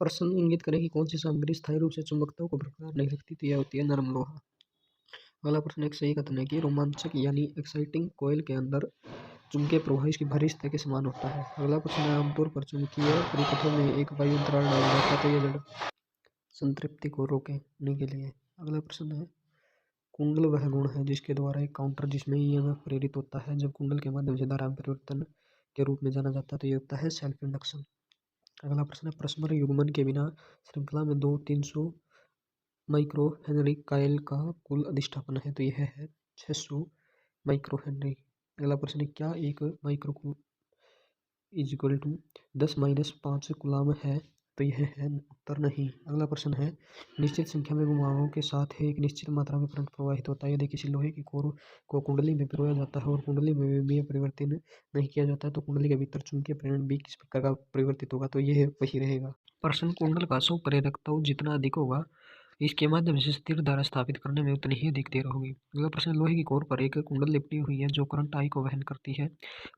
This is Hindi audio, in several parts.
प्रश्न इंगित करें कि कौन सी सामग्री स्थायी रूप से चुंबकत्व को बरकरार नहीं रखती, तो यह होती है नरम लोहा। अगला प्रश्न एक सही कथन है कि रोमांचक यानी एक्साइटिंग कॉइल के अंदर चुंबकीय प्रवाह इसकी बाहरी सतह के समान होता है। अगला प्रश्न है आमतौर पर चुंबकीय परिपथों में एक वायु अंतराल डाला जाता है, तो यह जड़ संतृप्ति को रोकने के लिए। अगला प्रश्न है कुंडल वह गुण है जिसके द्वारा एक काउंटर जिसमें ईएमएफ प्रेरित होता है जब कुंडल के माध्यम से धारा में परिवर्तन के रूप में जाना जाता है, तो यह होता है सेल्फ इंडक्शन। अगला प्रश्न है परस्पर युग्मन के बिना श्रृंखला में 300 माइक्रो हेनरी कॉइल का कुल अधिष्ठापन है, तो यह है 600 माइक्रो हेनरी। अगला प्रश्न है क्या एक माइक्रो इज इक्वल टू 10-5 गुलाम है, तो यह है उत्तर नहीं। अगला प्रश्न है निश्चित संख्या में घुमावों के साथ एक निश्चित मात्रा में करंट प्रवाहित होता है, यदि किसी लोहे की कोर को कुंडली में पिरोया जाता है और कुंडली में विमीय परिवर्तन नहीं किया जाता है, तो कुंडली के भीतर चुंबकीय प्रेरण भी किस प्रकार का परिवर्तित होगा, तो यह वही रहेगा। प्रश्न कुंडल का स्वप्रेरकत्व जितना अधिक होगा इसके माध्यम से स्थिर धारा स्थापित करने में उतनी ही अधिक देर होगी। अगला प्रश्न लोहे की कोर पर एक कुंडल लिपटी हुई है जो करंट आई को वहन करती है।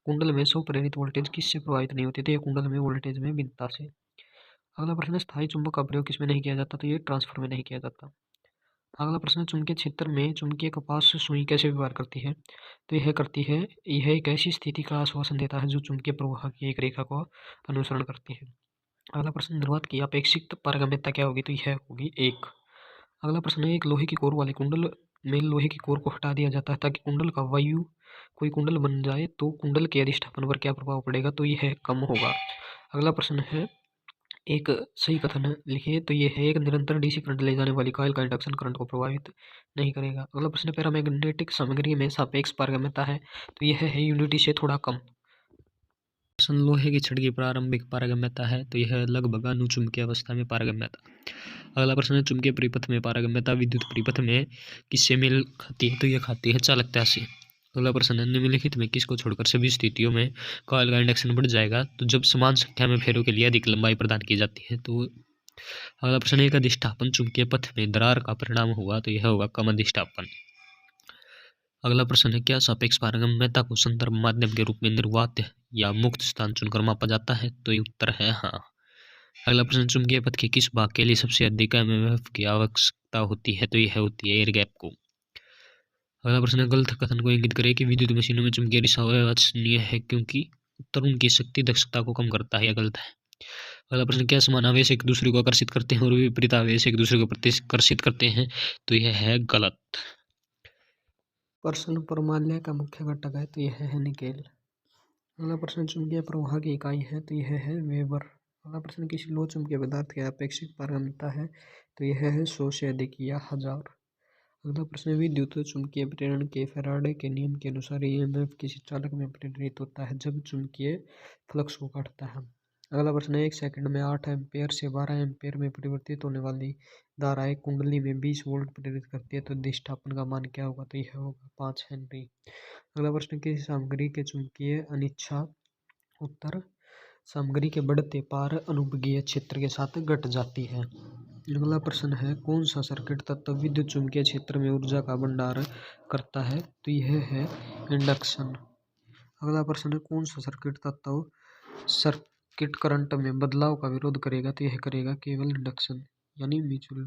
कुंडल में स्वप्रेरित वोल्टेज किससे प्रभावित नहीं होती, तो यह कुंडल में वोल्टेज में भिन्नता से। अगला प्रश्न स्थायी चुंबक का प्रयोग किसमें नहीं किया जाता, तो ये ट्रांसफर में नहीं किया जाता। अगला प्रश्न चुंबकीय क्षेत्र में चुंबकीय कपास सुई कैसे व्यवहार करती है, तो यह एक ऐसी स्थिति का आश्वासन देता है जो चुंबकीय प्रवाह की एक रेखा को अनुसरण करती है। अगला प्रश्न निर्वात की अपेक्षित पारगम्यता क्या होगी, तो यह होगी 1। अगला प्रश्न है एक लोहे की कोर वाले कुंडल में लोहे की कोर को हटा दिया जाता है ताकि कुंडल का वायु कोई कुंडल बन जाए, तो कुंडल के अधिष्ठापन पर क्या प्रभाव पड़ेगा, तो यह कम होगा। अगला प्रश्न है एक सही कथन लिखिए, तो यह है एक निरंतर डीसी करंट ले जाने वाली कॉइल का इंडक्शन करंट को प्रभावित नहीं करेगा। अगला प्रश्न पैरामैग्नेटिक सामग्री में सापेक्ष पारगम्यता है, तो यह है यूनिटी से थोड़ा कम। प्रश्न लोहे की छड़ की प्रारंभिक पारगम्यता है, तो यह लगभग अनुचुंबकीय अवस्था में पारगम्यता। अगला प्रश्न है चुंबकीय परिपथ में पारगम्यता विद्युत परिपथ में किससे मेल खाती है, तो यह खाती है चालकता से। अगला प्रश्न है निम्नलिखित में किसको छोड़कर सभी स्थितियों में कॉइल का इंडक्शन बढ़ जाएगा, तो जब समान संख्या में फेरों के लिए अधिक लंबाई प्रदान की जाती है। तो अगला प्रश्न है एक अधिष्ठापन चुंबकीय पथ में दरार का परिणाम होगा, तो यह होगा कम अधिष्ठापन। अगला प्रश्न है क्या सापेक्ष पारगम्यता को संदर्भ माध्यम के रूप में निर्वात या मुक्त स्थान चुनकर मापा जाता है, तो ये उत्तर है हाँ। अगला प्रश्न चुंबकीय पथ के किस भाग के लिए सबसे अधिक एमएमएफ की आवश्यकता होती है, तो यह होती है एयर गैप को। अगला प्रश्न है गलत कथन को इंगित करे कि विद्युत मशीनों में चुंबकीय रिसाव अवांछनीय है क्योंकि उत्तर उनकी शक्ति दक्षता को कम करता है, यह गलत है। अगला प्रश्न क्या समान आवेश एक दूसरे को आकर्षित करते हैं और विपरीत आवेश एक दूसरे को प्रतिकर्षित करते हैं, तो यह है गलत। प्रश्न परमाल्य का मुख्य घटक है, तो यह है निकेल। अगला प्रश्न चुंबकीय प्रवाह की इकाई है, तो यह है वेबर। अगला प्रश्न किसी लोह चुंबकीय पदार्थ की अपेक्षित पारगम्यता है, तो यह है 100 से अधिक या 1000। अगला प्रश्न विद्युत चुंबकीय प्रेरण के फैराडे के नियम के अनुसार ईएमएफ किसी चालक में प्रेरित होता है जब चुंबकीय फ्लक्स को काटता है। अगला प्रश्न 1 सेकंड में 8 एम्पेयर से 12 एम्पेयर में परिवर्तित होने वाली धारा एक कुंडली में 20 वोल्ट प्रेरित करती है, तो अधिष्ठापन का मान क्या होगा, तो यह होगा 5 हेनरी। अगला प्रश्न किसी सामग्री के चुंबकीय अनिच्छा उत्तर सामग्री के बढ़ते पार अनुपगीय क्षेत्र के साथ घट जाती है। अगला प्रश्न है कौन सा सर्किट तत्व विद्युत चुंबकीय क्षेत्र में ऊर्जा का भंडार करता है, तो यह है इंडक्शन। अगला प्रश्न है कौन सा सर्किट तत्व सर्किट करंट में बदलाव का विरोध करेगा, तो यह करेगा केवल इंडक्शन यानी म्यूचुअल।